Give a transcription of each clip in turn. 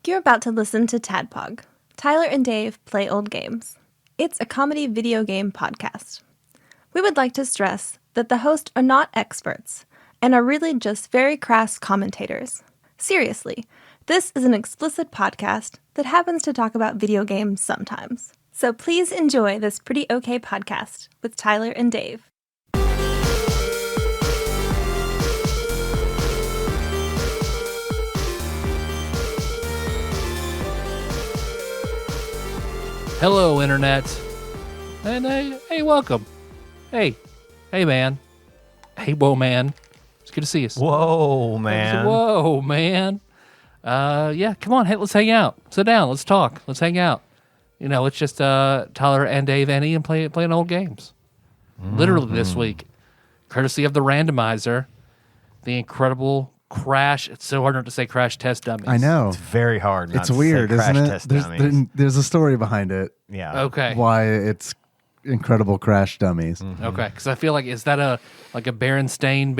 You're about to listen to TADPOG, Tyler and Dave Play Old Games. It's a comedy video game podcast. We would like to stress that the hosts are not experts and are really just very crass commentators. Seriously, this is an explicit podcast that happens to talk about video games sometimes. So please enjoy this pretty okay podcast with Tyler and Dave. Hello, Internet. And hey, welcome. Hey, man. Hbo Man. It's good to see you. Whoa, man. Whoa, man. Yeah, come on. Hey, let's hang out. Sit down. Let's talk. Let's hang out. You know, it's just Tyler and Dave and Ian playing old games. Literally this week. Courtesy of the Randomizer, the Incredible Crash. It's so hard not to say Crash Test Dummies. I know. It's very hard not It's to weird, say Crash isn't it? Test Dummies. There's a story behind it. Yeah. Okay. Why it's Incredible Crash Dummies. Okay, because I feel like, is that a Berenstain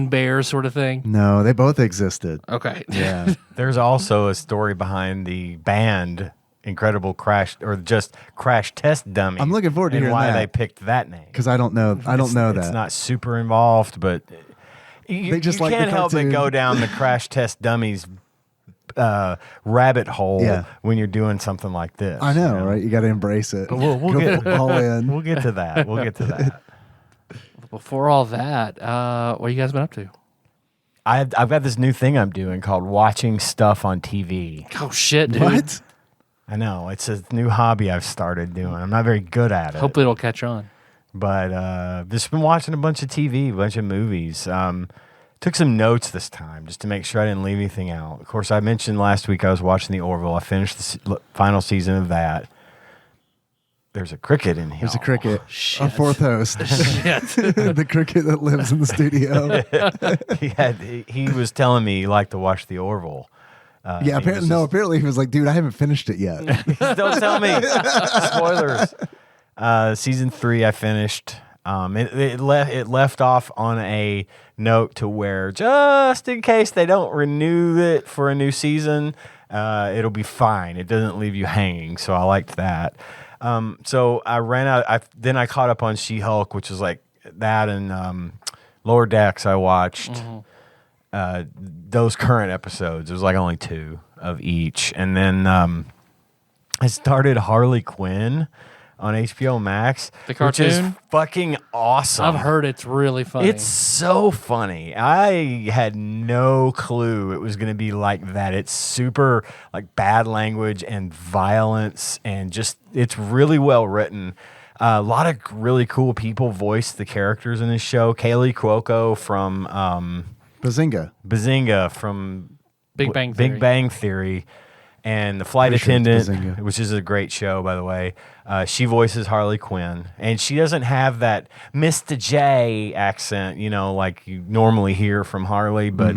Bear sort of thing? No, they both existed. Okay. Yeah. There's also a story behind the band Incredible Crash, or just Crash Test Dummies. I'm looking forward to and hearing why that. they picked that name. Because I don't know that. It's not super involved, but you just like the can't help but cartoon. go down the Crash Test Dummies rabbit hole when you're doing something like this. I know, right? You got to embrace it. But we'll get all in. We'll get to that. We'll get to that. Before all that, what have you guys been up to? I've got this new thing I'm doing called watching stuff on TV. Oh, shit, dude. What? I know. It's a new hobby I've started doing. I'm not very good at it. Hopefully it'll catch on. But just been watching a bunch of TV, a bunch of movies. Took some notes this time just to make sure I didn't leave anything out. Of course, I mentioned last week I was watching The Orville. I finished the final season of that. There's a cricket in here. There's a cricket. Shit. A fourth host. The cricket that lives in the studio. He was telling me he liked to watch The Orville. Yeah, apparently he was like, dude, I haven't finished it yet. Don't tell me. Spoilers. Season 3 I finished. It left off on a note to where, just in case they don't renew it for a new season, it'll be fine. It doesn't leave you hanging, so I liked that. So I ran out. Then I caught up on She-Hulk, which is like that, and Lower Decks I watched. Those current episodes. It was like only 2 of each. And then I started Harley Quinn on Hbo Max. The cartoon? Which is fucking awesome. I've heard it's really funny. It's so funny. I had no clue it was going to be like that. It's super like bad language and violence, and just it's really well written. A lot of really cool people voice the characters in this show. Kaylee Cuoco from Bazinga from Big Bang Theory, and the flight Pretty sure it's attendant, Bazinga. which is a great show, by the way. She voices Harley Quinn, and she doesn't have that Mr. J accent, like you normally hear from Harley, but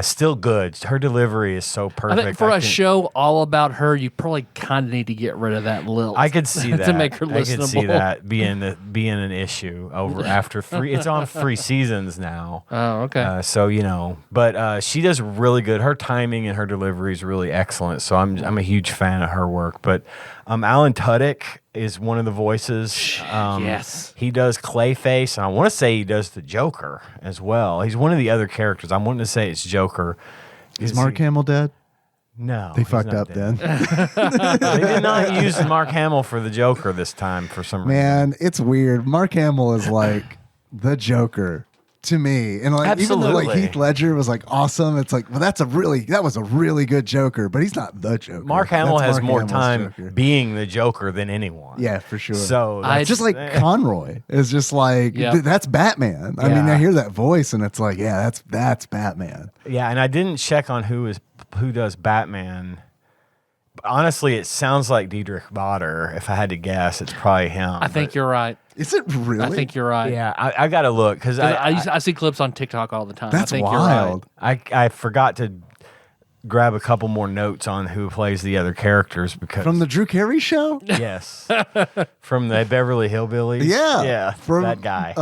still good. Her delivery is so perfect. I think for a show all about her, you probably kind of need to get rid of that lilt. I could see that to make her listenable. I could see that being an issue after 3. It's on 3 seasons now. Oh, okay. So but she does really good. Her timing and her delivery is really excellent. So I'm a huge fan of her work. But Alan Tudyk is one of the voices. Yes. He does Clayface, and I want to say he does the Joker as well. He's one of the other characters. I'm wanting to say it's Joker. Is Mark Hamill dead? No. They he's fucked not up dead. then. They did not use Mark Hamill for the Joker this time for some reason. Man, it's weird. Mark Hamill is like the Joker to me. And like even though like Absolutely. Heath Ledger was like awesome, it's like, well, that was a really good Joker, but he's not the Joker. Mark Hamill That's has Mark more Hamill's time Joker. being the Joker than anyone. Yeah, for sure. So It's just like Conroy is just like Yep. that's Batman. I mean, I hear that voice and it's like, yeah, that's Batman. Yeah, and I didn't check on who does Batman. But honestly, it sounds like Diedrich Bader. If I had to guess, it's probably him. I think you're right. Is it really? I think you're right. Yeah, I got to look because I see clips on TikTok all the time. That's I think wild. I forgot to grab a couple more notes on who plays the other characters because From the Drew Carey show? yes, from the Beverly Hillbillies. Yeah. From that guy.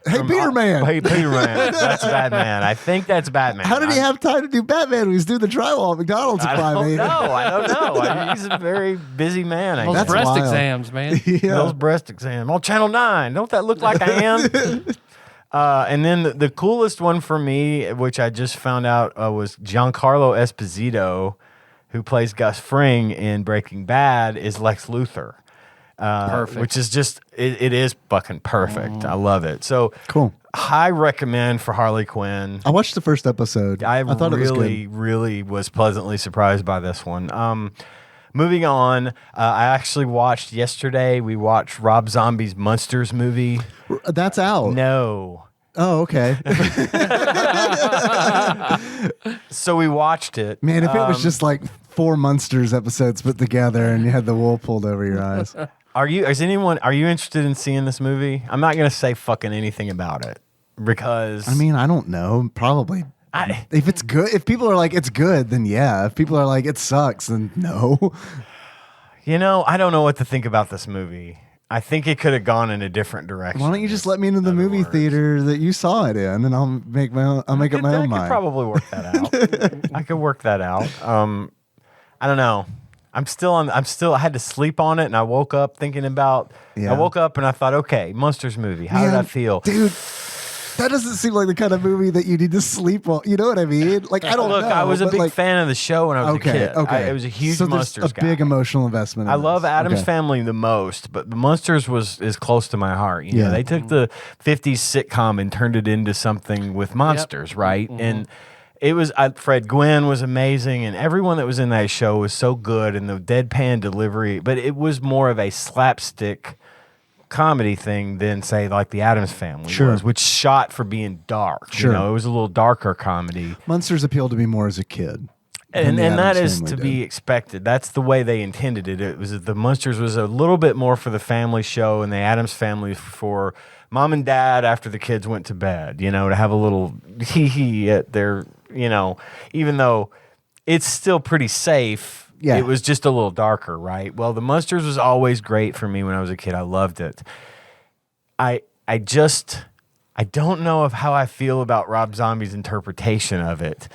Hey, Peterman. Hey, Peterman. That's Batman. I think that's Batman. How did he have time to do Batman when he's doing the drywall at McDonald's at 5 a.m.? I don't know. He's a very busy man. I Those guess. breast wild. exams, man. Yeah. Those breast exams on Channel 9. Don't that look like I am? And then the coolest one for me, which I just found out, was Giancarlo Esposito, who plays Gus Fring in Breaking Bad, is Lex Luthor. Perfect. Which is just, it is fucking perfect. I love it. So Cool. high recommend for Harley Quinn. I watched the first episode. I thought it was good. really was pleasantly surprised by this one. Moving on, I actually watched yesterday. We watched Rob Zombie's Monsters movie. That's out. No. Oh, okay. So we watched it. Man, if it was just like 4 Munsters episodes put together and you had the wool pulled over your eyes. Are you interested in seeing this movie? I'm not going to say fucking anything about it because I mean, I don't know. Probably. If it's good, if people are like, it's good, then yeah. If people are like, it sucks, then no. I don't know what to think about this movie. I think it could have gone in a different direction. Why don't you just let me into the movie theater that you saw it in, and I'll make up my own I could mind. probably work that out. I could work that out. I don't know. I had to sleep on it, and I woke up thinking about. Yeah. I woke up and I thought, okay, Monsters movie. How did I feel, dude? That doesn't seem like the kind of movie that you need to sleep on. You know what I mean? Like, I don't know. Look, I was a big fan of the show when I was a kid. Okay, it was a huge so Monsters a big emotional investment. I love Addams Family the most, but the Monsters is close to my heart. You know, they took the 50s sitcom and turned it into something with monsters, right? Mm-hmm. And it was Fred Gwynn was amazing, and everyone that was in that show was so good, and the deadpan delivery. But it was more of a slapstick comedy thing than say like the Addams Family was, which shot for being dark. It was a little darker comedy. Monsters appealed to me more as a kid. And that is to be expected. That's the way they intended it. It was the Monsters was a little bit more for the family show, and the Addams Family for mom and dad after the kids went to bed. To have a little hee at their. Even though it's still pretty safe. Yeah. It was just a little darker, right? Well, the Monsters was always great for me when I was a kid. I loved it. I don't know of how I feel about Rob Zombie's interpretation of it.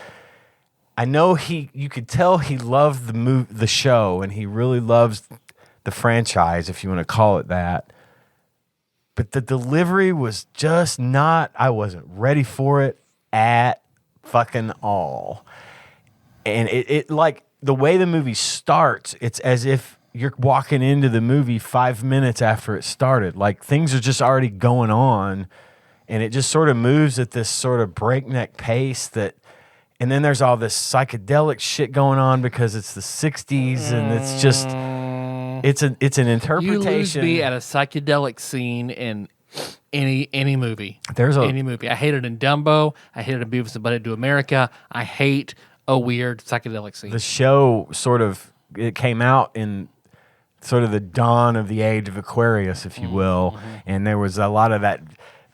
I know you could tell he loved the show, and he really loves the franchise, if you want to call it that. But the delivery was just not, I wasn't ready for it at fucking all. And it like, the way the movie starts, it's as if you're walking into the movie 5 minutes after it started. Like things are just already going on, and it just sort of moves at this sort of breakneck pace and then there's all this psychedelic shit going on because it's the 60s, and it's just it's an interpretation. You lose me at a psychedelic scene in any movie. Any movie. I hate it in Dumbo. I hate it in Beavis and Butthead Do America. I hate a weird psychedelic scene. The show it came out in sort of the dawn of the age of Aquarius, if you will, and there was a lot of that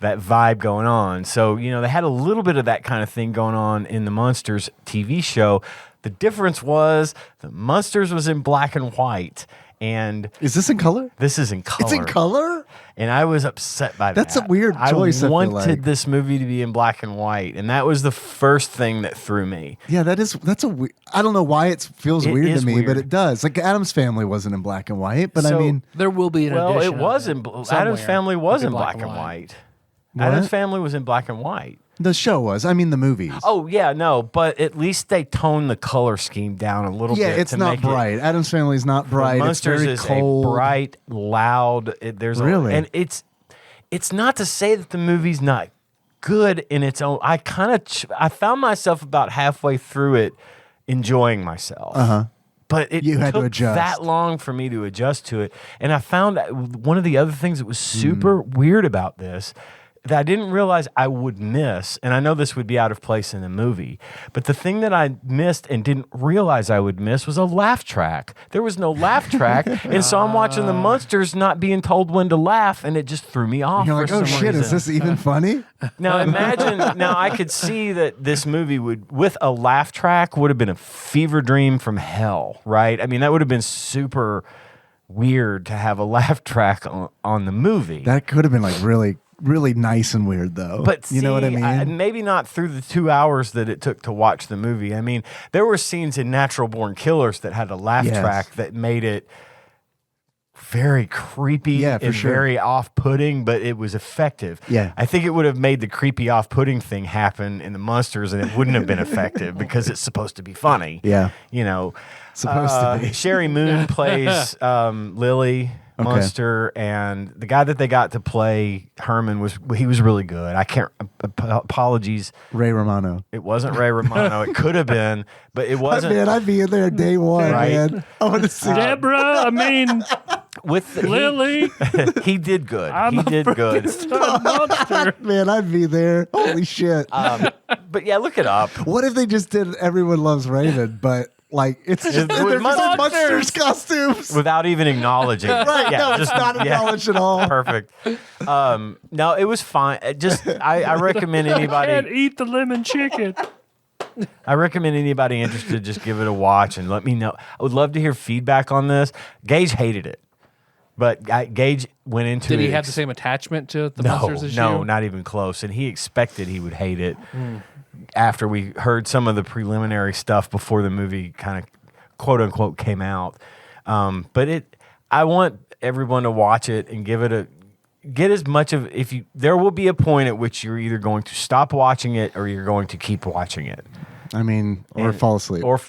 vibe going on. So, they had a little bit of that kind of thing going on in the Monsters TV show. The difference was the Monsters was in black and white. And is this in color? This is in color. It's in color? And I was upset by that. That's a weird choice. I wanted this movie to be in black and white, and that was the first thing that threw me. Yeah, that's a weird. I don't know why it feels weird to me, weird. But it does. Like Addams Family wasn't in black and white, but So, I mean, there will be an well, edition. it was in Addams Family was in black and white. Addams Family was in black and white. the show was. I mean, the movies. Oh yeah, no, but at least they toned the color scheme down a little bit. Yeah, it's not bright. Addams Family is not bright. Monsters it's very is cold. a bright, loud. Really? And it's not to say that the movie's not good in its own. I found myself about halfway through it enjoying myself. But it You had to took adjust. that long for me to adjust to it. And I found one of the other things that was super weird about this, that I didn't realize I would miss, and I know this would be out of place in the movie, but the thing that I missed and didn't realize I would miss was a laugh track. There was no laugh track, and so I'm watching the monsters not being told when to laugh, and it just threw me off. You're like, for oh some shit, reason. is this even funny? Now imagine, now I could see that this movie would, with a laugh track, would have been a fever dream from hell, right? I mean, that would have been super weird to have a laugh track on the movie. That could have been like really, really nice and weird though. But you know what I mean? Maybe not through the 2 hours that it took to watch the movie. I mean, there were scenes in Natural Born Killers that had a laugh Yes. track that made it very creepy Yeah, for and sure. very off-putting, but it was effective. Yeah. I think it would have made the creepy off-putting thing happen in the Monsters, and it wouldn't have been effective because it's supposed to be funny. Yeah. You know. Supposed to be. Sherry Moon plays Lily Munster, and the guy that they got to play Herman was really good. I can't. Apologies. Ray Romano. It wasn't Ray Romano. It could have been, but it wasn't. Man, I'd be in there day one, Right. man. I want to see Deborah, I mean, With the, Lily. he did good. I'm He a did good. Frankenstein monster. Man, I'd be there. Holy shit. But yeah, look it up. What if they just did Everyone Loves Raymond, but like it's just With they're just in monsters. monsters costumes. Without even acknowledging it. Right, Yeah, no, it's not acknowledged at all. Perfect. No, it was fine. I recommend Can't anybody. eat the lemon chicken. I recommend anybody interested just give it a watch and let me know. I would love to hear feedback on this. Gage hated it, but Gage went into Did it. he have the same attachment to the No, monsters as no, you? not even close. And he expected he would hate it. After we heard some of the preliminary stuff before the movie kind of quote unquote came out. But I want everyone to watch it and get as much of, there will be a point at which you're either going to stop watching it or you're going to keep watching it. I mean, or fall asleep. Or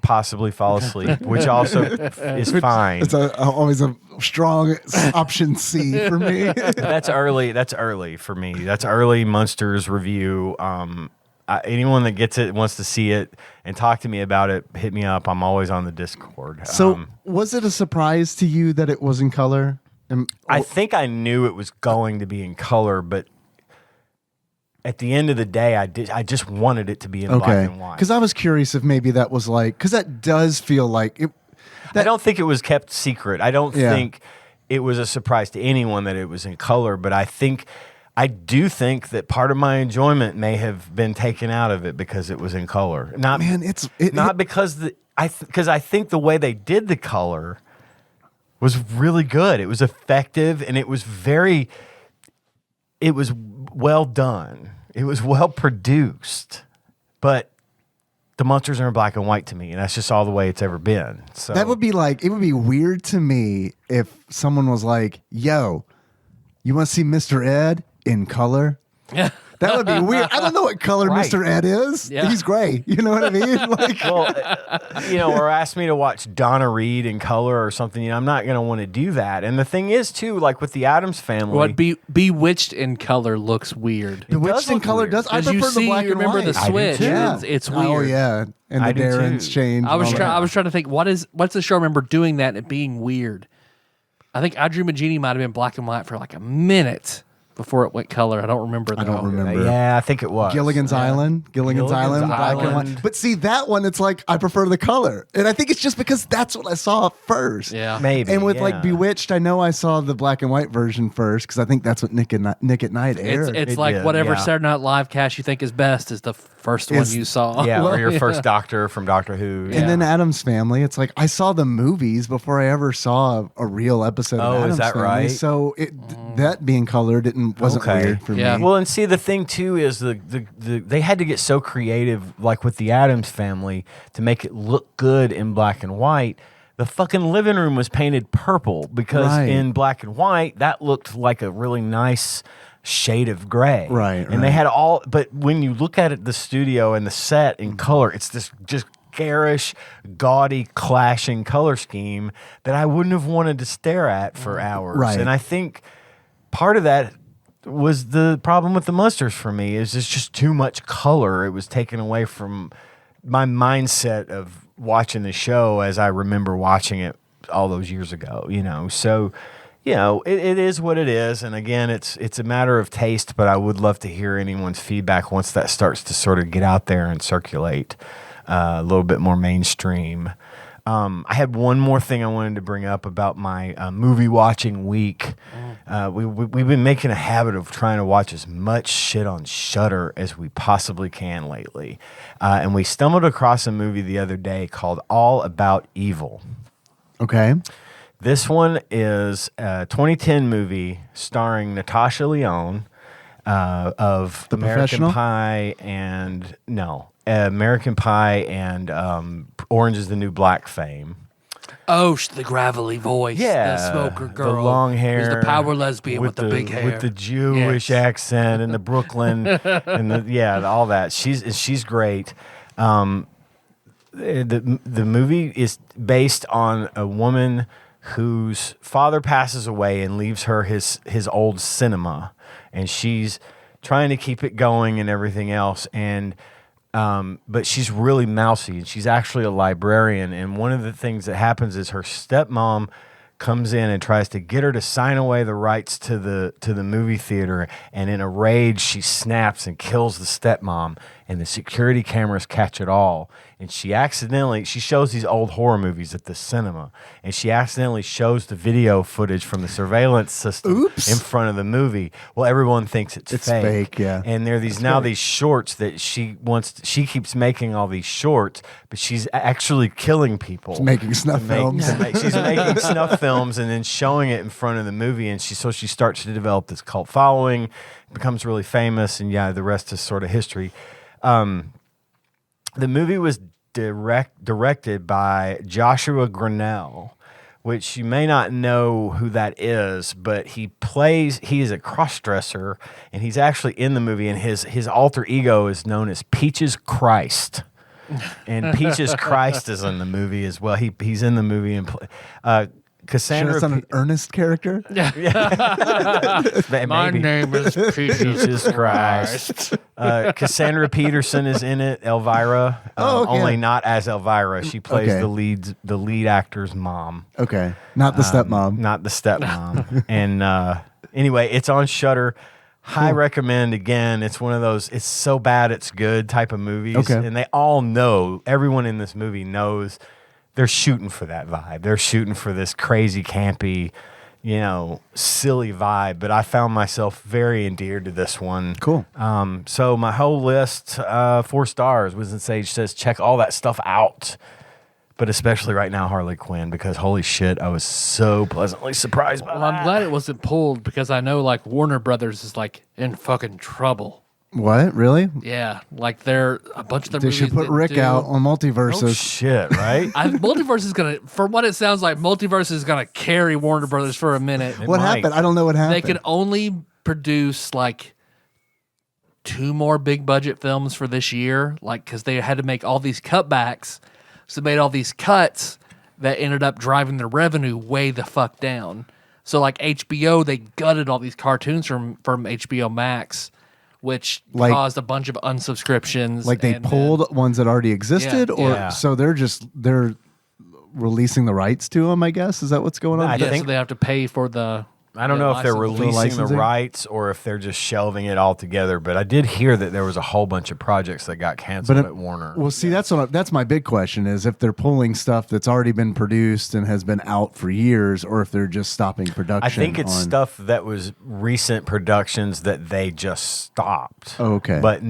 possibly fall asleep, which also is fine. It's always a strong option C for me. That's early. That's early for me. That's early Munsters review. Anyone that gets it, wants to see it, and talk to me about it, hit me up. I'm always on the Discord. So, was it a surprise to you that it was in color? I think I knew it was going to be in color, but at the end of the day, I just wanted it to be in black and white. Because I was curious if maybe that was like, because that does feel like it. I don't think it was kept secret. I don't Yeah. think it was a surprise to anyone that it was in color, but I do think that part of my enjoyment may have been taken out of it because it was in color. Not because I think the way they did the color was really good. It was effective and it was well done. It was well produced. But the monsters are in black and white to me, and that's just all the way it's ever been. So That would be like, it would be weird to me if someone was like, yo, you want to see Mr. Ed in color? Yeah. That would be weird. I don't know what color Right. Mr. Ed is. Yeah. He's gray. You know what I mean? Like, well, or ask me to watch Donna Reed in color or something. I'm not going to want to do that. And the thing is, too, like with the Addams Family. What Bewitched in color looks weird. It Bewitched does in look color weird. does. I Because prefer the black you and remember white. the I do switch. too. Yeah. It's Oh, weird. yeah. And I the do Darren's too. change. I was and all trying. that. I was trying to think what's the show? I remember doing that and it being weird. I think I Dream of Jeannie might have been black and white for like a minute before it went color. I don't remember. I don't remember. Yeah, I think it was. Gilligan's Island. Gilligan's Island. Black and Island. white. But see, that one, it's like, I prefer the color. And I think it's just because that's what I saw first. Yeah, Maybe. And with yeah. like Bewitched, I know I saw the black and white version first because I think that's what Nick at Night aired. It's It like did, whatever yeah. Saturday Night Live cast you think is best is the first one you saw. Yeah, or your Yeah. first Doctor from Doctor Who. And yeah. then Addams Family, it's like I saw the movies before I ever saw a real episode Oh, of Addams is that Family. right? So that being colored wasn't Okay. weird for Yeah. me. Well, and see, the thing too is they had to get so creative, like with the Addams Family, to make it look good in black and white. The fucking living room was painted purple because Right. in black and white that looked like a really nice shade of gray. Right, And they right. had but when you look at it, the studio and the set in color, it's this just garish, gaudy, clashing color scheme that I wouldn't have wanted to stare at for hours. Right. And I think part of that was the problem with the Munsters for me is it's just too much color. It was taken away from my mindset of watching the show as I remember watching it all those years ago, So you know, it is what it is. And again, it's a matter of taste, but I would love to hear anyone's feedback once that starts to sort of get out there and circulate a little bit more mainstream. I had one more thing I wanted to bring up about my movie watching week. We've been making a habit of trying to watch as much shit on Shudder as we possibly can lately. And we stumbled across a movie the other day called All About Evil. Okay. This one is a 2010 movie starring Natasha Lyonne of The American Professional? Pie and American Pie and Orange is the New Black fame. Oh, the gravelly voice. Yeah, The smoker girl. the long hair, Who's the power lesbian with the big hair. with the Jewish accent and the Brooklyn and all that. She's great. The movie is based on a woman whose father passes away and leaves her his old cinema, and she's trying to keep it going and everything else. And but she's really mousy, and she's actually a librarian. And one of the things that happens is her stepmom comes in and tries to get her to sign away the rights to the movie theater. And in a rage, she snaps and kills the stepmom. And the security cameras catch it all. And she shows these old horror movies at the cinema, and she accidentally shows the video footage from the surveillance system in front of the movie. Well, everyone thinks it's fake. Yeah. And there are these shorts that she keeps making all these shorts, but she's actually killing people. She's making snuff films. She's making snuff films and then showing it in front of the movie, and she starts to develop this cult following, becomes really famous, and the rest is sort of history. The movie was directed by Joshua Grinnell, which you may not know who that is, but he is a cross-dresser, and he's actually in the movie, and his alter ego is known as Peaches Christ. And Peaches Christ is in the movie as well. He's in the movie and Cassandra. Sure, that's not an Ernest character. My name is Peaches Christ. Cassandra Peterson is in it. Elvira, only not as Elvira. She plays the lead actor's mom. Okay, not the stepmom. Not the stepmom. And anyway, it's on Shudder. High recommend. Again, it's one of those it's so bad it's good type of movies. Okay. And they all know, everyone in this movie knows they're shooting for that vibe. They're shooting for this crazy, campy, silly vibe. But I found myself very endeared to this one. Cool. So my whole list, 4 stars. Wisdom Sage says check all that stuff out. But especially right now, Harley Quinn, because holy shit, I was so pleasantly surprised by that. I'm glad it wasn't pulled because I know Warner Brothers is in fucking trouble. What? Really? Yeah, they're a bunch of their They movies. should put that Rick do- out on Oh Multiverses. shit, right? Multiverse is gonna, from what it sounds like, Multiverse is gonna carry Warner Brothers for a minute. What might. happened? I don't know what happened. They can only produce 2 more big budget films for this year, because they had to make all these cutbacks, so they made all these cuts that ended up driving their revenue way the fuck down. So HBO, they gutted all these cartoons from HBO Max, which caused a bunch of unsubscriptions. They pulled ones that already existed, so they're releasing the rights to them. I guess is that what's going on? I think so they have to pay for the. I don't know if they're license. releasing the licensing? rights or if they're just shelving it all together. But I did hear that there was a whole bunch of projects that got canceled at Warner. Well, see, that's my big question: is if they're pulling stuff that's already been produced and has been out for years, or if they're just stopping production. I think it's stuff that was recent productions that they just stopped. Oh, okay. But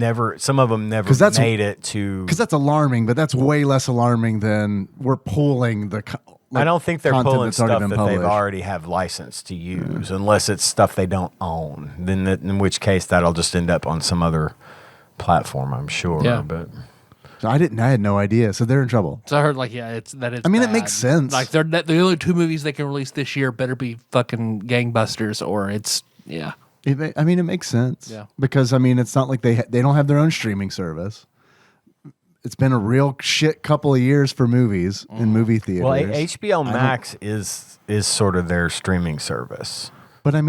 some of them never made it to. Because that's alarming, but that's way less alarming than we're pulling the. I don't think they're content pulling that's already stuff been that they've published. already have license to use, unless it's stuff they don't own. Then, in which case, that'll just end up on some other platform, I'm sure. Yeah. But I had no idea. So they're in trouble. So I heard it's I mean, it bad. makes sense. They're the only 2 movies they can release this year better be fucking gangbusters, or it's It makes sense. Yeah. Because it's not like they don't have their own streaming service. It's been a real shit couple of years for movies in movie theaters. well, HBO Max is sort of their streaming service. But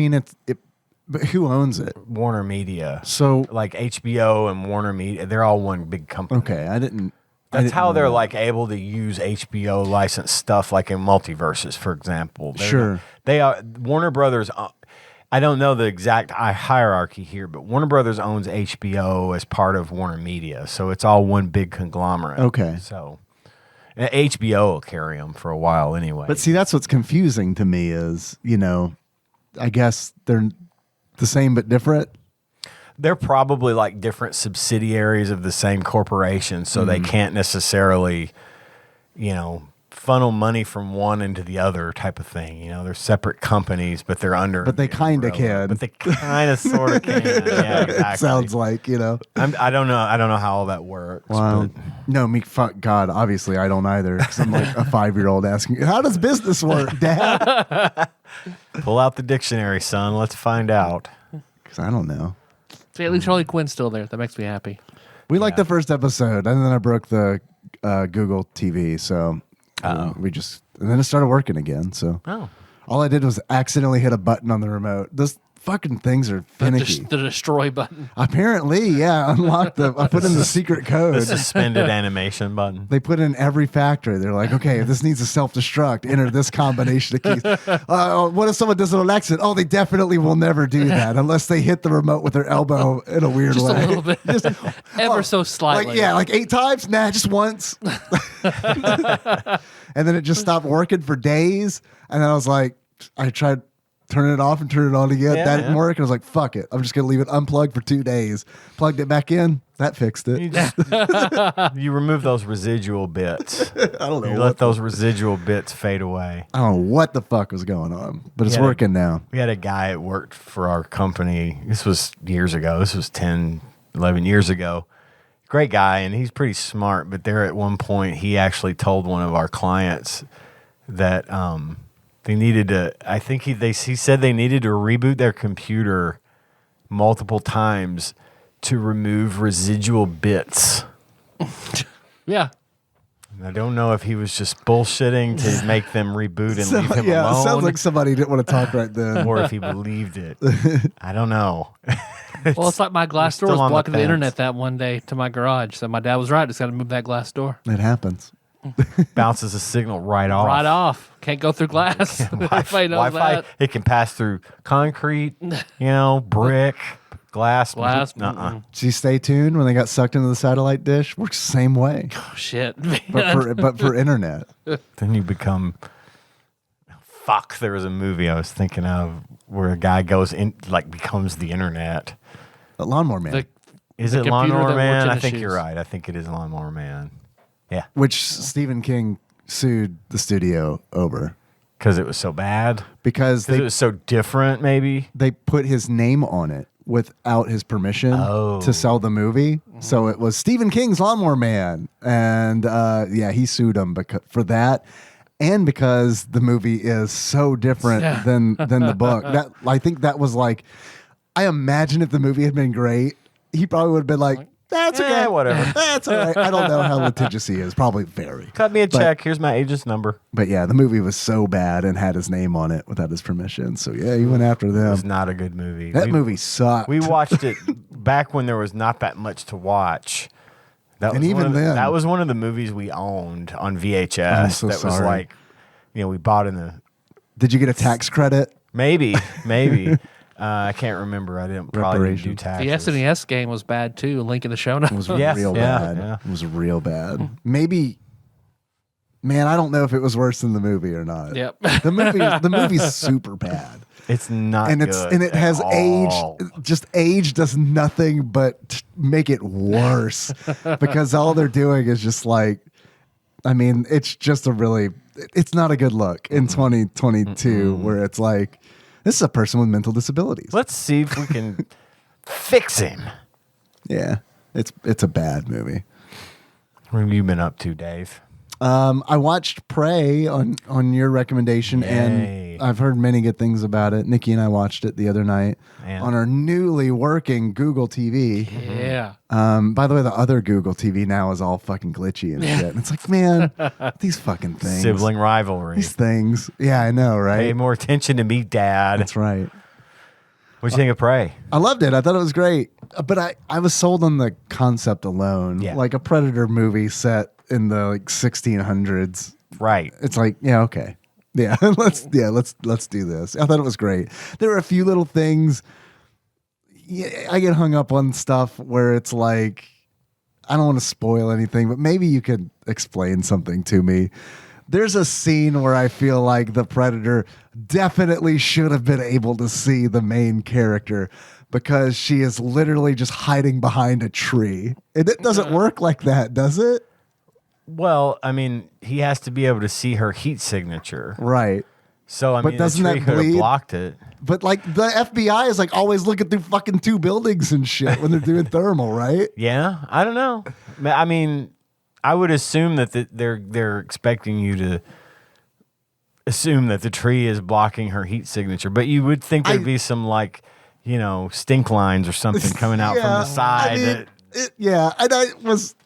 but who owns it? Warner Media. So Like HBO and Warner Media, they're all one big company. okay, I didn't. That's how they're know. like able to use HBO licensed stuff, like in Multiverses, for example. Sure. They are Warner Brothers. I don't know the exact hierarchy here, but Warner Brothers owns HBO as part of Warner Media, so it's all one big conglomerate. Okay. So HBO will carry them for a while anyway. But see, that's what's confusing to me is, I guess they're the same but different. They're probably like different subsidiaries of the same corporation, so they can't necessarily, funnel money from one into the other type of thing. They're separate companies, but they're under. But they kind of can. But they kind of sort of can. Yeah, exactly. Sounds like, I don't know. I don't know how all that works. Wow. But No, fuck God. Obviously, I don't either. Because I'm like a 5-year-old asking, how does business work, Dad? pull out the dictionary, son. Let's find out. Because I don't know. See, at least Harley Quinn's still there. That makes me happy. We liked the first episode, and then I broke the Google TV, so and then it started working again. So all I did was accidentally hit a button on the remote. Those fucking things are finicky. The destroy button. Apparently, yeah. Unlock I put in the secret code. The suspended animation button. They put in every factor. They're like, okay, if this needs a self-destruct, enter this combination of keys. What if someone does it on accident? Oh, they definitely will never do that unless they hit the remote with their elbow in a weird Just way. a little bit. Ever so slightly. Like 8 times? Nah, just once. And then it just stopped working for days. And then I was like, I tried turning it off and turn it on again. Yeah, That didn't work. And I was like, fuck it. I'm just going to leave it unplugged for 2 days. Plugged it back in. That fixed it. You remove those residual bits. I don't know. You let those residual bits fade away. I don't know what the fuck was going on, but it's Yeah. working now. We had a guy that worked for our company. This was years ago. This was 10, 11 years ago. Great guy, and he's pretty smart. But there at one point, he actually told one of our clients that they needed to, I think he said they needed to reboot their computer multiple times to remove residual bits. Yeah. I don't know if he was just bullshitting to make them reboot and leave him Yeah, alone. it sounds like somebody didn't want to talk right then. or if he believed it. I don't know. Well, it's like my glass door still was on the blocking the fence. internet that one day to my garage. So my dad was right. Just got to move that glass door. It happens. Bounces a signal right off. Right off. Can't go through glass. Everybody knows Wi-Fi, that. it can pass through concrete, brick, glass. Glass. Nuh-uh. So stay tuned when they got sucked into the satellite dish. Works the same way, Oh, shit. but for internet. Then you become. Fuck! There was a movie I was thinking of where a guy goes in, becomes the internet. The Lawnmower Man, The- Is The it computer Lawnmower that Man? worked in I the think shoes. you're right. I think it is Lawnmower Man. Yeah, which Stephen King sued the studio over because it was so bad. because Because it was so different. Maybe. they put his name on it without his permission to sell the movie. So it was Stephen King's Lawnmower Man. And he sued him for that. And because the movie is so different than the book. That I think that was like, I imagine if the movie had been great, he probably would have been like, that's okay. Whatever. That's all right. I don't know how litigious he is. Probably very. Cut me a check. Here's my agent's number. But yeah, the movie was so bad and had his name on it without his permission. So yeah, he went after It was them. not a good movie. That movie sucked. We watched it back when there was not that much to watch. That And was even then- that was one of the movies we owned on VHS. I'm so that was sorry. like, we bought in the Did you get a tax credit? maybe. I can't remember. I didn't probably didn't do taxes. The SNES game was bad too. Link in the show notes. It was Yes, real yeah, bad. yeah. It was real bad. Maybe, man, I don't know if it was worse than the movie or not. Yep. The movie's super bad, It's not and good it at has all. aged. Just age does nothing but make it worse because all they're doing is just like, I mean, it's just it's not a good look in 2022 where it's like, this is a person with mental disabilities. Let's see if we can fix him. Yeah, it's a bad movie. What have you been up to, Dave? I watched Prey on your recommendation, Yay. and I've heard many good things about it. Nikki and I watched it the other night Man. on our newly working Google TV. Yeah. By the way, the other Google TV now is all fucking glitchy and shit. And it's like, man, these fucking things. Sibling rivalry. These things. Yeah, I know, right? Pay more attention to me, Dad. That's right. What'd you think of Prey? I loved it. I thought it was great. But I was sold on the concept alone. Yeah. Like a Predator movie set in the like 1600s. Right. It's like, yeah, okay. Yeah, let's do this. I thought it was great. There were a few little things. Yeah, I get hung up on stuff where it's like, I don't want to spoil anything, but maybe you could explain something to me. There's a scene where I feel like the Predator definitely should have been able to see the main character because she is literally just hiding behind a tree. And it doesn't work like that, does it? Well, I mean, he has to be able to see her heat signature. Right. So, I But mean, doesn't the tree that could have bleed? blocked it. But like the FBI is like always looking through fucking 2 buildings and shit when they're doing thermal, right? Yeah, I don't know. I mean, I would assume that they're expecting you to assume that the tree is blocking her heat signature, but you would think there'd be some like, you know, stink lines or something coming out from the side. I mean, and I was.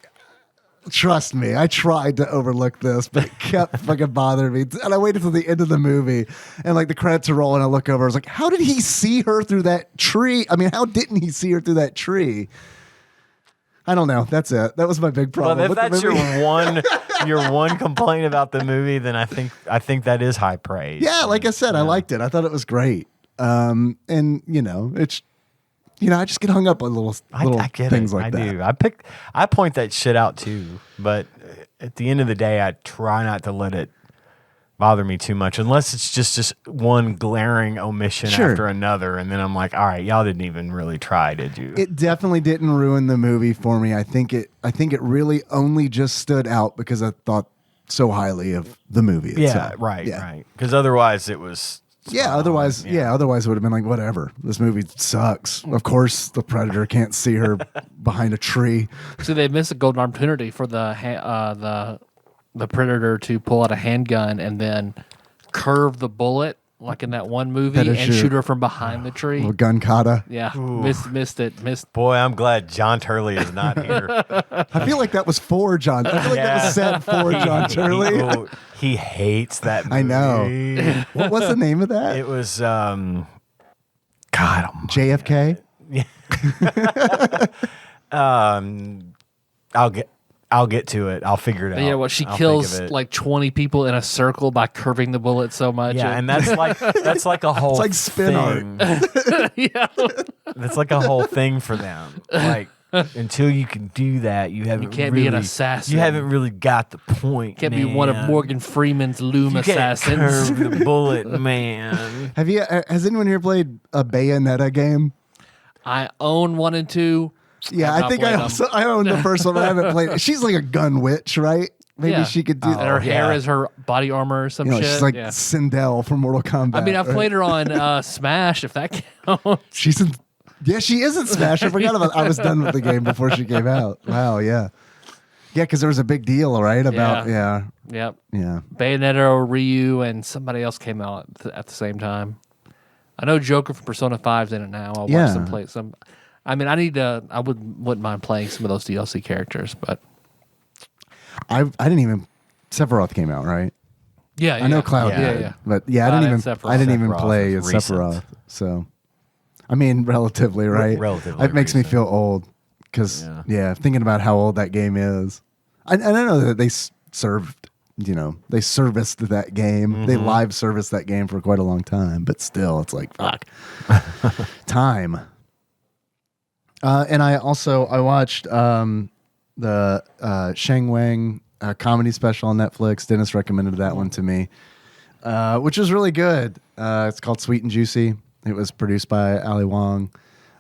Trust me, I tried to overlook this, but it kept fucking bothering me. And I waited till the end of the movie, and like the credits are rolling. I look over, I was like, "How did he see her through that tree? I mean, how didn't he see her through that tree?" I don't know. That's it. That was my big problem. Well, if with the that's movie. your one complaint about the movie, then I think that is high praise. Yeah, like I said, I liked it. I thought it was great. And you know, it's. You know, I just get hung up on little I get things it. like that. I point that shit out too, but at the end of the day, I try not to let it bother me too much, unless it's just one glaring omission after another, and then I'm like, all right, y'all didn't even really try, did you? It definitely didn't ruin the movie for me. I think it really only just stood out because I thought so highly of the movie itself. Right. Because otherwise, it was. Otherwise it would have been like, whatever. This movie sucks. Of course, the Predator can't see her behind a tree. So they missed a golden opportunity for the Predator to pull out a handgun and then curve the bullet like in that one movie and shoot her from behind the tree. Little gun kata. Yeah, missed it. Boy, I'm glad John Turley is not here. I feel like that was for John. I feel like that was said for John Turley. He hates that movie. I know. What was the name of that? It was God almighty. JFK? I'll get to it. I'll figure it out. Yeah, she I'll kills think of it. like 20 people in a circle by curving the bullet so much. Yeah, and that's like a whole It's like spin thing. Yeah. That's like a whole thing for them. Like until you can do that, you can't be an assassin. You haven't really got the point. Can't be one of Morgan Freeman's loom you assassins. Can't curve the bullet, man. Has anyone here played a Bayonetta game? I own 1 and 2. Yeah, I think I own the first one, but I haven't played it. She's like a gun witch, right? Maybe she could do And her hair yeah. is her body armor or some shit. She's like Sindel from Mortal Kombat. I mean, I've right? played her on Smash, if that counts. She's in. Yeah, she is in Smash. I forgot about. I was done with the game before she came out. Wow, yeah, because there was a big deal, right? About Yep. yeah. Bayonetta, Ryu, and somebody else came out at the same time. I know Joker from Persona 5's in it now. I'll watch them play some. I mean, I wouldn't mind playing some of those DLC characters, but I didn't even. Sephiroth came out, right? yeah, I know Cloud did, yeah. but yeah, Cloud I and didn't even Sephiroth play was as recent. Sephiroth. So, I mean, relatively, right? Relatively It makes me recent. feel old because thinking about how old that game is, I know that they served. They serviced that game. Mm-hmm. They live serviced that game for quite a long time, but still, it's like fuck time. And I watched the Shang Wang comedy special on Netflix. Dennis recommended that one to me, which was really good. It's called Sweet and Juicy. It was produced by Ali Wong.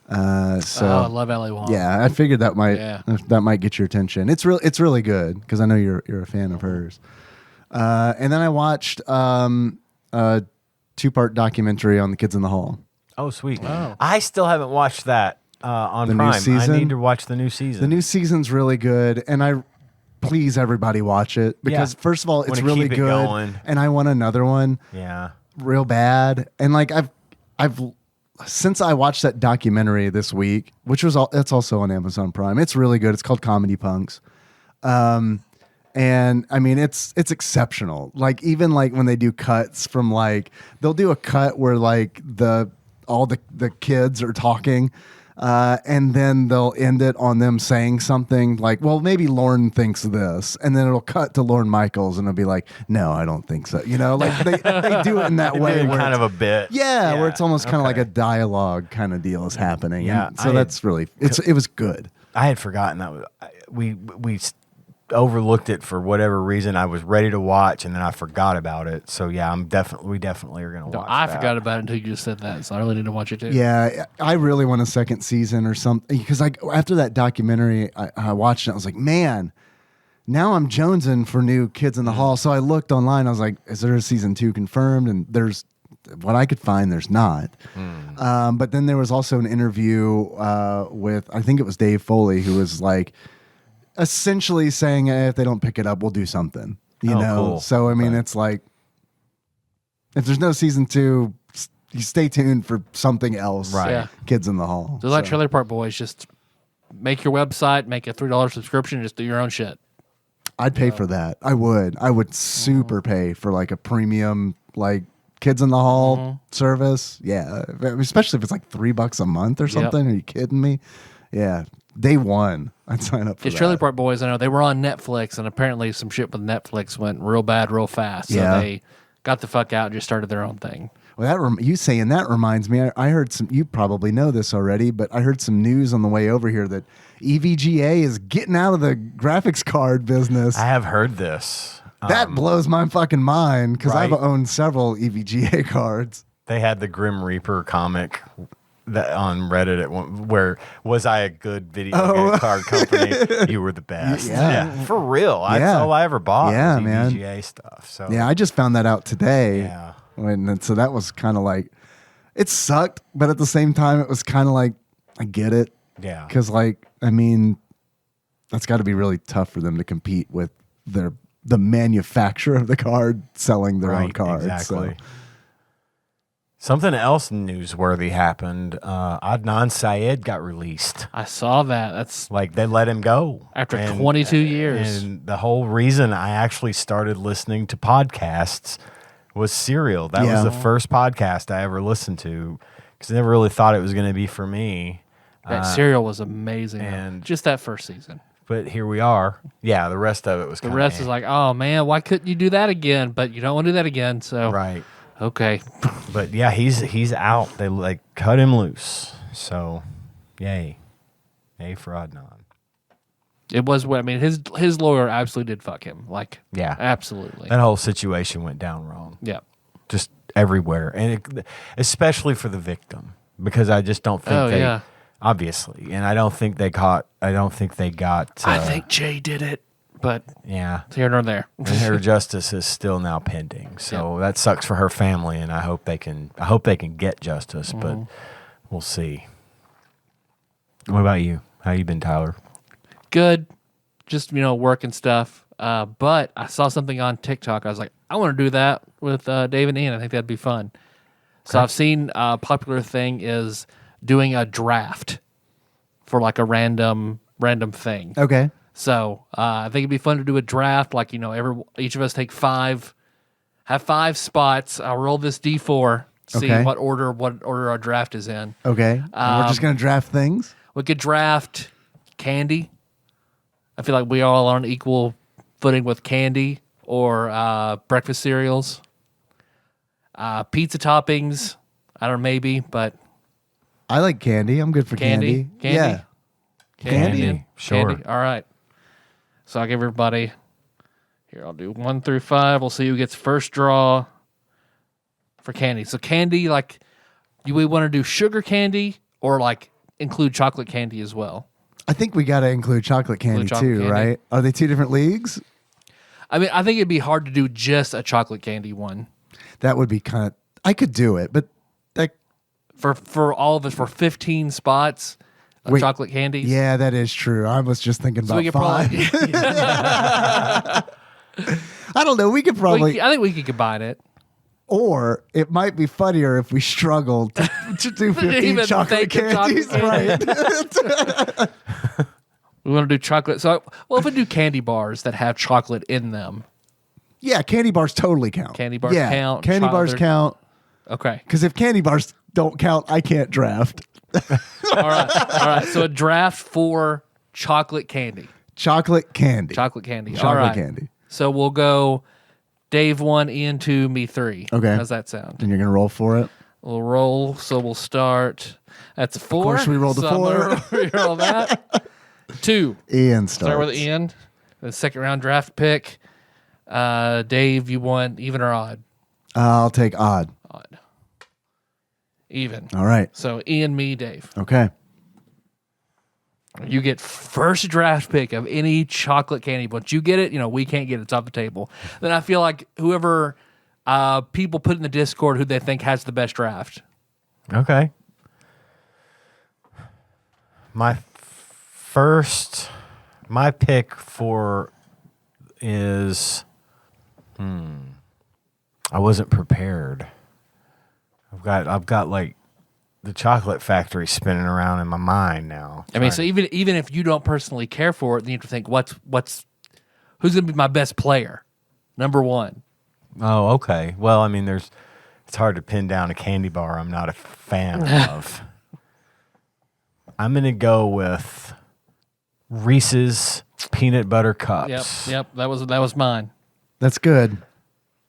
I love Ali Wong. Yeah, I figured that might get your attention. It's really good because I know you're a fan of hers. And then I watched a 2-part documentary on the Kids in the Hall. Oh, sweet. Wow. I still haven't watched that on The new Prime. season? I need to watch the new season. The new season's really good, and please everybody watch it because first of all, it's Wanna really keep it good, going. and I want another one Yeah. real bad. And like I've since I watched that documentary this week, which was it's also on Amazon Prime. It's really good. It's called Comedy Punks. And I mean, it's exceptional. Like even like when they do cuts from like they'll do a cut where like all the kids are talking And then they'll end it on them saying something like, well, maybe Lorne thinks this. And then it'll cut to Lorne Michaels and it'll be like, no, I don't think so. You know, like they do it in that way. Doing Where kind of a bit. yeah, where it's almost kind of like a dialogue kind of deal is happening. Yeah, And so that's really, it was good. I had forgotten that we overlooked it for whatever reason. I was ready to watch, and then I forgot about it. So yeah, we definitely are going to watch. I that. forgot about it until you just said that, so I really need to watch it too. Yeah, I really want a second season or something because after that documentary, I watched it. I was like, man, now I'm jonesing for new Kids in the Hall. So I looked online. I was like, is there a season 2 confirmed? And there's what I could find. There's not. But then there was also an interview with I think it was Dave Foley who was like, essentially saying if they don't pick it up, we'll do something. You know. Cool. So I mean, it's like if there's no season 2. You stay tuned for something else. Right. Yeah. Kids in the Hall. So like Trailer Park Boys, just make your website, make a $3 subscription, and just do your own shit. I'd pay for that. I would super pay for like a premium like Kids in the Hall service. Yeah. Especially if it's like $3 a month or something. Are you kidding me? Yeah. Day one, I'd sign up for that. Because Trailer Park Boys, I know they were on Netflix, and apparently some shit with Netflix went real bad real fast. So they got the fuck out and just started their own thing. Well, you saying that reminds me. I heard some. You probably know this already, but I heard some news on the way over here that EVGA is getting out of the graphics card business. I have heard this. That blows my fucking mind because I've Right. owned several EVGA cards. They had the Grim Reaper comic that on Reddit at one, where was I a good video game card company? You were the best. Yeah. For real. That's all I ever bought. Yeah, was man. EVGA stuff. So Yeah, I just found that out today. Yeah. So that was kind of like, it sucked, but at the same time, it was kind of like, I get it. Yeah. Because, like, I mean, that's got to be really tough for them to compete with the manufacturer of the card selling their own cards. Exactly. So. Something else newsworthy happened. Adnan Syed got released. I saw that. That's Like they let him go after 22 years. And the whole reason I actually started listening to podcasts was Serial. That was the first podcast I ever listened to because I never really thought it was going to be for me. That Serial was amazing. and- Just that first season. But here we are. Yeah, the rest of it was The kinda rest is like, oh man, why couldn't you do that again? But you don't want to do that again. So right. okay. But yeah, he's out. They like cut him loose. So, yay for Adnan. It was what I mean. His lawyer absolutely did fuck him. Like Yeah. absolutely. That whole situation went down wrong. Yeah. Just everywhere, and especially for the victim, because I just don't think yeah. obviously, and I don't think they got. I think Jay did it, but yeah, it's here nor there. and her justice is still now pending. So that sucks for her family, and I hope they can get justice, but we'll see. What about you? How you been, Tyler? Good. Just work and stuff. But I saw something on TikTok. I was like, I want to do that with Dave and Ian. I think that'd be fun. So I've seen a popular thing is doing a draft for like a random thing. Okay. So I think it'd be fun to do a draft. Like each of us take have 5 spots. I'll roll this D4. See Okay. what order our draft is in. Okay. And we're just going to draft things? We could draft candy. I feel like we all are on equal footing with candy or breakfast cereals. Pizza toppings. I don't know, maybe, but I like candy. I'm good for candy. Candy? Yeah. Candy. Sure. Candy. All right. So I'll give everybody here. I'll do 1 through 5. We'll see who gets first draw for candy. So candy, like, do we want to do sugar candy or like include chocolate candy as well? I think we got to include chocolate candy chocolate too, candy. right? Are they 2 different leagues? I mean, I think it'd be hard to do just a chocolate candy one. That would be kind of. I could do it, but that. For all of us, for 15 spots of Wait, chocolate candies. Yeah, that is true. I was just thinking So we about could 5. probably. I don't know. We could probably. I think we could combine it. Or it might be funnier if we struggled to do 15 Even chocolate think of chocolate candies, right? We want to do chocolate. So, if we do candy bars that have chocolate in them. Yeah, candy bars totally count. Candy bars count. Candy bars count. Okay. Because if candy bars don't count, I can't draft. All right. So a draft for chocolate candy. Chocolate candy. Chocolate candy. All Chocolate right. candy. So we'll go Dave 1, Ian 2, me 3. Okay. How's that sound? And you're going to roll for it? We'll roll. So we'll start. That's a 4. Of course we rolled a so I'm 4. gonna reroll that. 2. Ian starts. Start with Ian. The second round draft pick. Dave, you want even or odd? I'll take odd. Odd. Even. All right. So Ian, me, Dave. Okay. You get first draft pick of any chocolate candy. Once you get it, we can't get it. It's off the table. Then I feel like whoever people put in the Discord who they think has the best draft. Okay. My pick for is I wasn't prepared. I've got like the chocolate factory spinning around in my mind now. I mean, so even if you don't personally care for it, then you have to think who's going to be my best player? Number 1. Oh, okay. Well, I mean, it's hard to pin down a candy bar I'm not a fan of. I'm going to go with Reese's peanut butter cups. Yep. That was mine. That's good.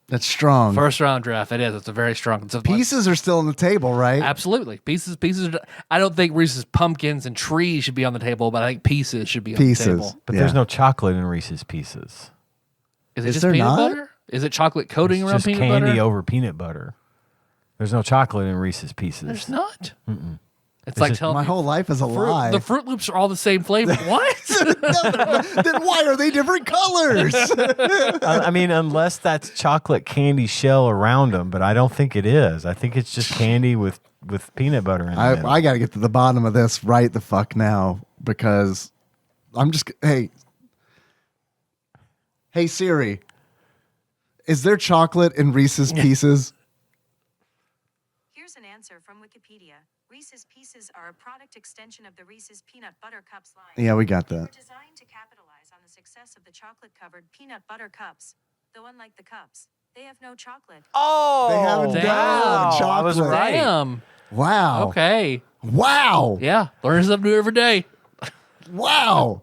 That's strong. First round draft. It is. It's a very strong. It's Pieces are still on the table, right? Absolutely. Pieces. I don't think Reese's pumpkins and trees should be on the table, but I think pieces should be on the table. But there's no chocolate in Reese's Pieces. Is it Is just there peanut not? butter? Is it chocolate coating It's around just peanut candy butter? over peanut butter. There's no chocolate in Reese's Pieces. There's not. It's It's like just- telling My me whole life is a lie. the Fruit Loops are all the same flavor. What? Then why are they different colors? I mean, unless that's chocolate candy shell around them, but I don't think it is. I think it's just candy with peanut butter in it. I got to get to the bottom of this right the fuck now because I'm just hey Siri, is there chocolate in Reese's Pieces? Here's an answer from Wikipedia. Reese's Pieces are a product extension of the Reese's Peanut Butter Cups line. Yeah, we got They were that. designed to capitalize on the success of the chocolate-covered peanut butter cups. Though unlike the cups, they have no chocolate. Oh, They haven't Damn. I was chocolate. right. Damn. Wow. Okay. Wow. Yeah. Learn something new every day. Wow.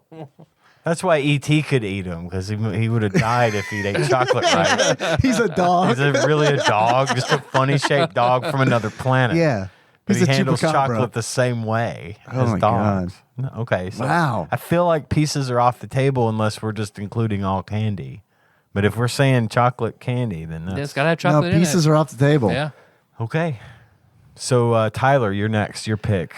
That's why E.T. could eat them, because he would have died if he'd ate chocolate right. He's a dog. He's really a dog, just a funny-shaped dog from another planet. Yeah. But He's he a handles chupacabra. chocolate the same way Oh as my dogs. No, okay, so Wow. I feel like pieces are off the table unless we're just including all candy. But if we're saying chocolate candy, then that's Yeah, it's got to have No, chocolate pieces in are off the table. it. Yeah. okay. So Tyler, you're next. Your pick.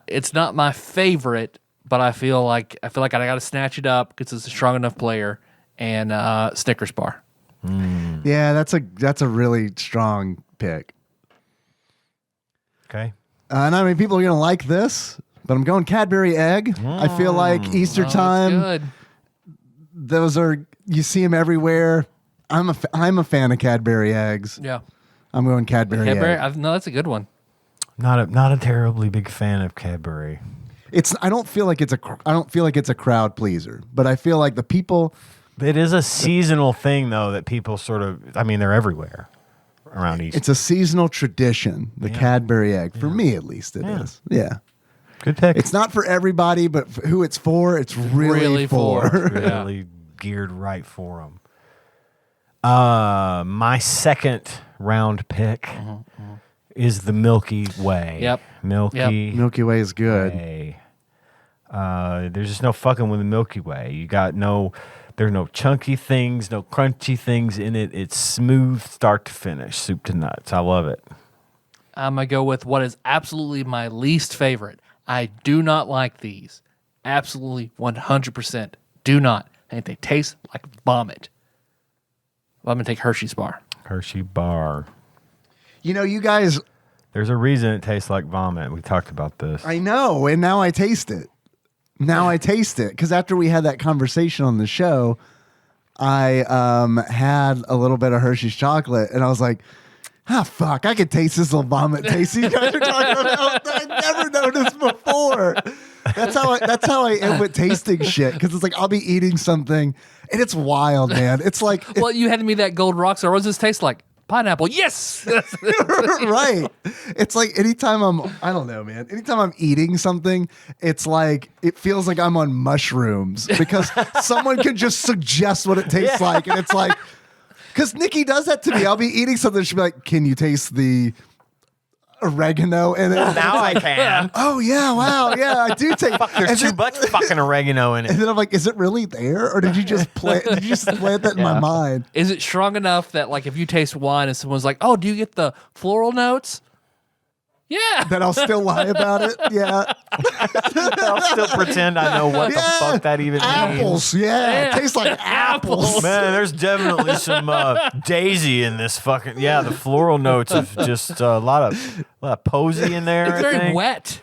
It's not my favorite, but I feel like I got to snatch it up because it's a strong enough player. And Snickers bar. Yeah, that's a really strong pick. Okay. And I mean, people are gonna like this, but I'm going Cadbury egg. I feel like Easter time. Good. Those are you see them everywhere. I'm a fan of Cadbury eggs. Yeah. I'm going Cadbury Cadbury. egg. No, that's a good one. Not a terribly big fan of Cadbury. I don't feel like it's a crowd pleaser, but I feel like the people. It is a seasonal thing, though, that people sort of. I mean, they're everywhere around Easter. It's a seasonal tradition. The Cadbury egg, for me at least, it is. Yeah. Good pick. It's not for everybody, but for who it's for, it's really for. really geared right for them. My second round pick is the Milky Way. Yep. Milky Milky Way is good. Way. There's just no fucking with the Milky Way. There's no chunky things, no crunchy things in it. It's smooth start to finish, soup to nuts. I love it. I'm going to go with what is absolutely my least favorite. I do not like these. Absolutely 100% do not. I think they taste like vomit. I'm going to take Hershey's bar. Hershey bar. You know, you guys, There's a reason it tastes like vomit. We talked about this. I know, and now I taste it. Because after we had that conversation on the show, I had a little bit of Hershey's chocolate, and I was like, fuck, I could taste this little vomit taste you guys are talking about. I never noticed before. That's how I am with tasting shit, because it's like I'll be eating something, and it's wild, man. It's like Well, you handed me that gold rock star. What does this taste like? pineapple. Yes. Right. It's like anytime I don't know, man. Anytime I'm eating something, it's like it feels like I'm on mushrooms because someone can just suggest what it tastes like, and it's like, because Nikki does that to me. I'll be eating something, she'll be like, "Can you taste the oregano in it?" Now I can. Oh yeah, wow, yeah, I do take. There's too much fucking oregano in And it. then I'm like, "Is it really there, or did you just plant that in my mind?" Is it strong enough that like if you taste wine and someone's like, "Oh, do you get the floral notes?" Yeah. That I'll still lie about it. Yeah, I'll still pretend I know what the fuck that even means. apples. Yeah, it tastes like apples. Man, there's definitely some daisy in this fucking. Yeah, the floral notes of just a lot of posy in there. It's I very think. wet.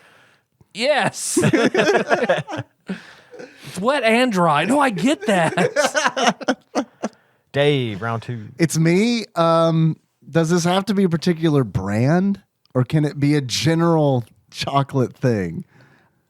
Yes. It's wet and dry. No, I get that. Dave, round 2. It's me. Does this have to be a particular brand, or can it be a general chocolate thing?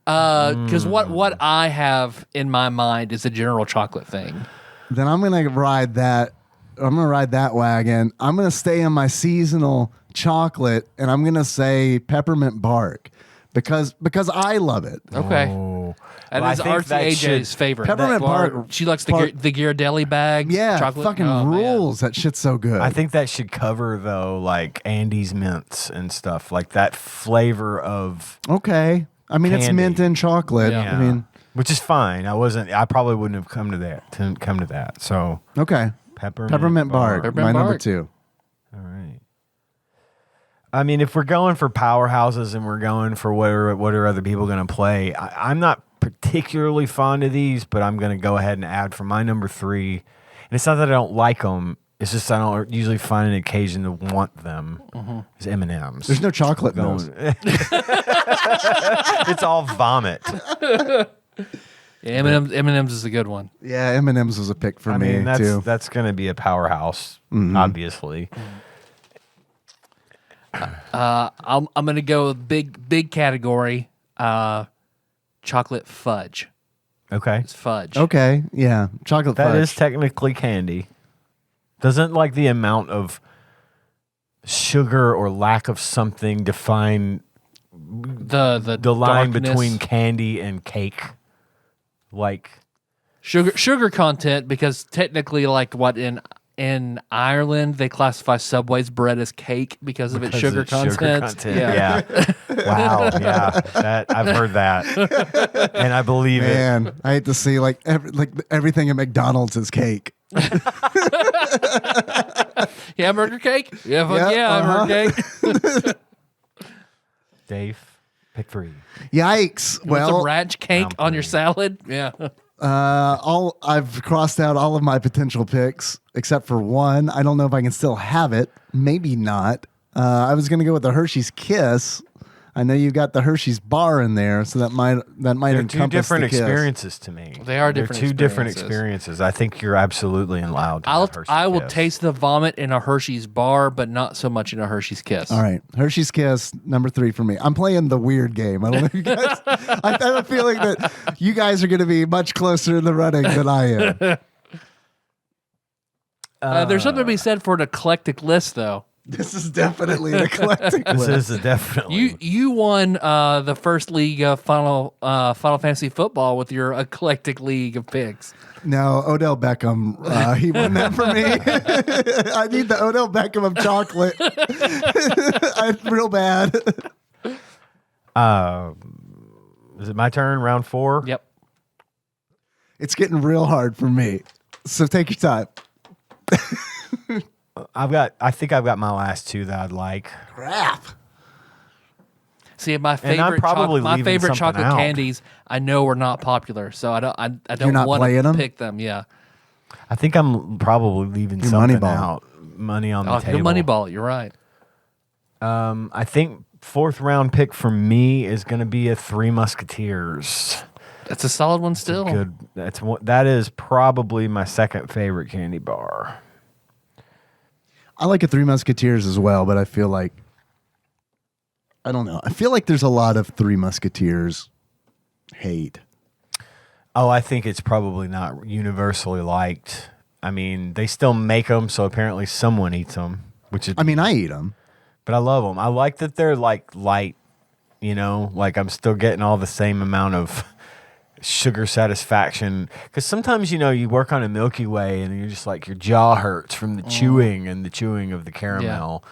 Because what I have in my mind is a general chocolate thing. Then I'm gonna ride that. I'm gonna ride that wagon. I'm gonna stay in my seasonal chocolate, and I'm gonna say peppermint bark because I love it. Okay. Oh. That Well, is I think that RCAJ's should- favorite. Peppermint bark. She likes the Ghirardelli bag. Yeah, chocolate. fucking Oh, man. rules. That shit's so good. I think that should cover though, like Andy's mints and stuff, like that flavor of. Okay. I mean, it's Candy. mint and chocolate. Yeah. I mean, which is fine. I probably wouldn't have come to that. So okay. Peppermint bark. Peppermint My number bark. 2. All right. I mean, if we're going for powerhouses and we're going for what are other people going to play, I'm not particularly fond of these, but I'm going to go ahead and add for my number 3. And it's not that I don't like them. It's just I don't usually find an occasion to want them. It's M&M's. There's no chocolate in those. It's all vomit. Yeah, M&M's is a good one. Yeah, M&M's was a pick for I me mean, too. that's going to be a powerhouse, obviously. I'm gonna go with big category. Chocolate fudge. Okay. It's fudge. Okay, yeah, chocolate That fudge. is technically candy. Doesn't like the amount of sugar or lack of something define The the line darkness. between candy and cake? Like, sugar content, because technically, like what in Ireland they classify Subway's bread as cake because of its sugar content. Yeah. Wow. Yeah. That I've heard that, and I believe it. Man, I hate to see like everything at McDonald's is cake. Hamburger cake? Yeah, fuck Yeah, yeah, hamburger cake. Dave, pick 3. Yikes! Want some Well, ranch cake round on your 3. salad? Yeah. I've crossed out all of my potential picks except for one. I don't know if I can still have it. Maybe not. I was going to go with the Hershey's Kiss. I know you got the Hershey's bar in there, so that might They're encompass two different the Kiss. experiences to me. They are They're different two different experiences. experiences. I think you're absolutely allowed to have Hershey's I will Kiss. taste the vomit in a Hershey's bar, but not so much in a Hershey's Kiss. All right, Hershey's Kiss, number 3 for me. I'm playing the weird game. I don't know if you guys. I have a feeling that you guys are going to be much closer in the running than I am. There's something to be said for an eclectic list, though. This is definitely an eclectic This list. is definitely. You won the first league of Final Fantasy football with your eclectic league of picks. No, Odell Beckham, he won that for me. I need the Odell Beckham of chocolate. I'm real bad. Is it my turn? Round 4. Yep. It's getting real hard for me. So take your time. I think I've got my last 2 that I'd like. Crap. See, my I'm favorite probably my leaving favorite something chocolate out. candies I know are not popular, so I don't You're not want playing to 'em? pick them. Yeah. I think I'm probably leaving You're something Moneyball. out. Money on the Oh, table. good money ball. You're right. I think 4th round pick for me is going to be a 3 Musketeers. That's a solid one still. Good. That is probably my second favorite candy bar. I like a Three Musketeers as well, but I feel like I don't know. I feel like there's a lot of Three Musketeers hate. Oh, I think it's probably not universally liked. I mean, they still make them, so apparently someone eats them. which is. I mean, I eat them. But I love them. I like that they're like light, you know, like I'm still getting all the same amount of sugar satisfaction. Because sometimes, you know, you work on a Milky Way and you're just like your jaw hurts from the chewing and the chewing of the caramel.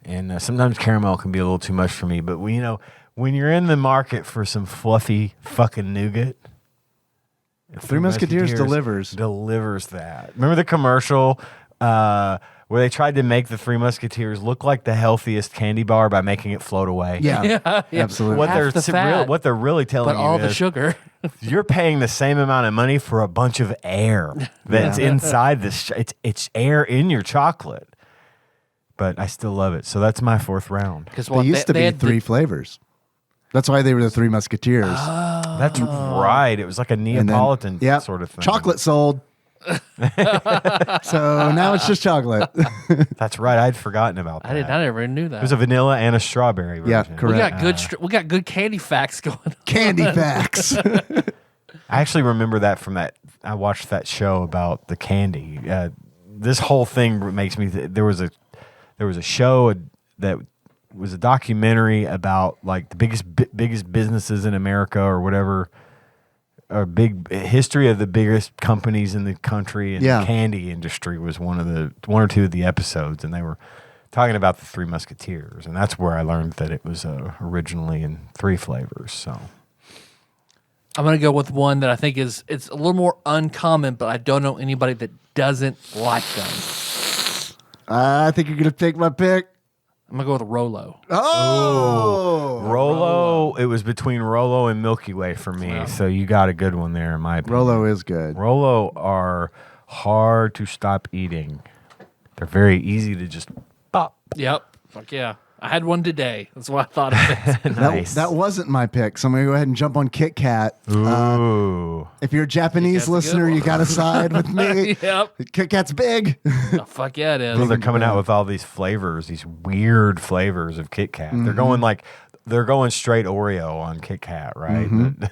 Yeah. And sometimes caramel can be a little too much for me. But, you know, when you're in the market for some fluffy fucking nougat, Three Musketeers delivers that. Remember the commercial where they tried to make the Three Musketeers look like the healthiest candy bar by making it float away? Yeah, absolutely. What they're really telling but you all is the sugar. you're paying the same amount of money for a bunch of air that's inside this. It's air in your chocolate. But I still love it. So that's my fourth round. Because they used to be three flavors. That's why they were the Three Musketeers. That's right. It was like a Neapolitan sort of thing. Chocolate sold. So now it's just chocolate. That's right. I'd forgotten about that. I never knew that. There's a vanilla and a strawberry version. Yeah, correct. We got good candy facts going on. Candy facts. I actually remember that from that. I watched that show about the candy. This whole thing makes me. There was a show that was a documentary about like the biggest businesses in America or whatever. Or big history of the biggest companies in the country, and the candy industry was one or two of the episodes, and they were talking about the Three Musketeers, and that's where I learned that it was originally in 3 flavors. So I'm gonna go with one that I think it's a little more uncommon, but I don't know anybody that doesn't like them. I think you're gonna take my pick. I'm gonna go with Rolo. Oh, Rolo. It was between Rolo and Milky Way for me. Wow. So you got a good one there, in my opinion. Rolo is good. Rolo are hard to stop eating. They're very easy to just pop. Yep. Fuck yeah. I had one today. That's why I thought of it. Nice. That wasn't my pick. So I'm going to go ahead and jump on Kit Kat. Ooh. If you're a Japanese Kit Kat's a listener, good you one. got to side with me. Yep. Kit Kat's big. Oh, fuck yeah, it is. Well, they're coming out with all these flavors, these weird flavors of Kit Kat. They're going straight Oreo on Kit Kat, right? But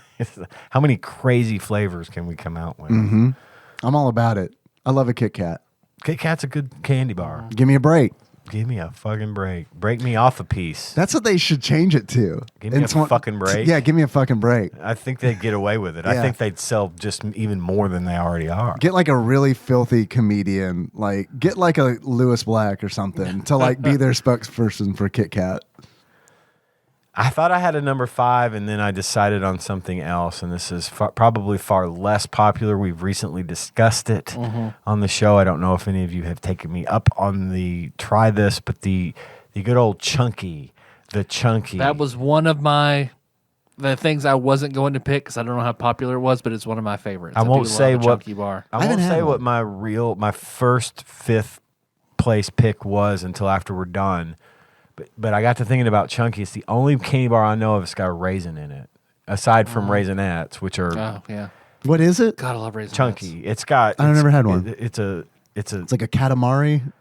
how many crazy flavors can we come out with? I'm all about it. I love a Kit Kat. Kit Kat's a good candy bar. Give me a break. Give me a fucking break. Break me off a piece. That's what they should change it to. Give me a fucking break. Yeah, give me a fucking break. I think they'd get away with it. I think they'd sell just even more than they already are. Get like a really filthy comedian, like get like a Lewis Black or something to like be their spokesperson for Kit Kat. I thought I had a number 5, and then I decided on something else, and this is probably far less popular. We've recently discussed it on the show. I don't know if any of you have taken me up on the try this, but the good old Chunky, the Chunky. That was one of the things I wasn't going to pick because I don't know how popular it was, but it's one of my favorites. I won't say what Chunky bar. I won't say what my first 5th place pick was until after we're done. But I got to thinking about Chunky. It's the only candy bar I know of that's got a raisin in it, aside from Raisinets, which are Oh yeah. What is it? God, I love raisins. Chunky. It's got. I've never had one. It's like a Katamari.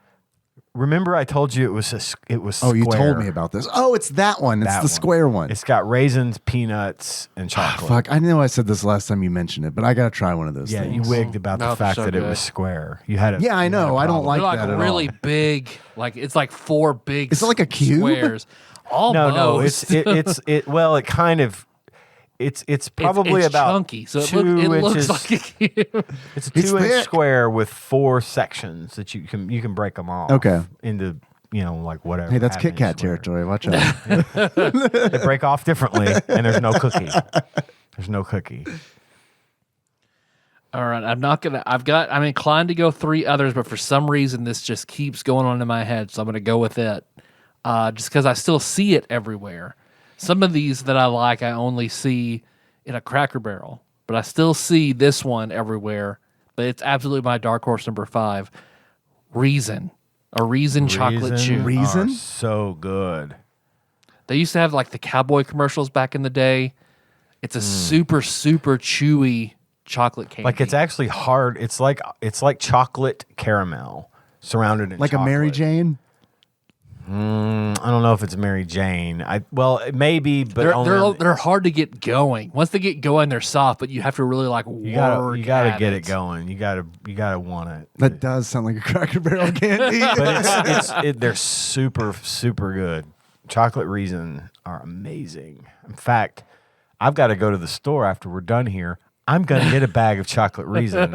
Remember, I told you it was Oh, you square. told me about this. Oh, it's that one. It's That the one. square one. It's got raisins, peanuts, and chocolate. Fuck, I know I said this last time you mentioned it, but I gotta try one of those Yeah, things. you wigged about No, the fact they're so that it good. was square. You had it. Yeah, I know. I don't like They're like that at really all. big. Like it's like 4 big. Is it like a cube? Squares. Almost. No. It's well, it kind of. It's probably it's about chunky, so it 2 looks inches. like a cube. It's a It's 2-inch thick. square with 4 sections that you can break them off. Okay. Into like whatever. Hey, that's half-inch Kit Kat square. territory. Watch out. They break off differently, and there's no cookie. There's no cookie. All right, I'm inclined to go 3 others, but for some reason this just keeps going on in my head, so I'm going to go with it. Just because I still see it everywhere. Some of these that I like, I only see in a Cracker Barrel, but I still see this one everywhere. But it's absolutely my dark horse number 5, Reason. A Reason chocolate chew. Reason? Are so good. They used to have like the cowboy commercials back in the day. It's a super, super chewy chocolate candy. Like it's actually hard. It's like chocolate caramel surrounded in Like a Mary chocolate. Jane? I don't know if it's Mary Jane. It may be, but They're hard to get going. Once they get going, they're soft, but you have to really like you work. You gotta at get it going. You gotta want it. That does sound like a Cracker Barrel candy. But they're super super good. Chocolate Raisin are amazing. In fact, I've got to go to the store after we're done here. I'm gonna get a bag of Chocolate Raisin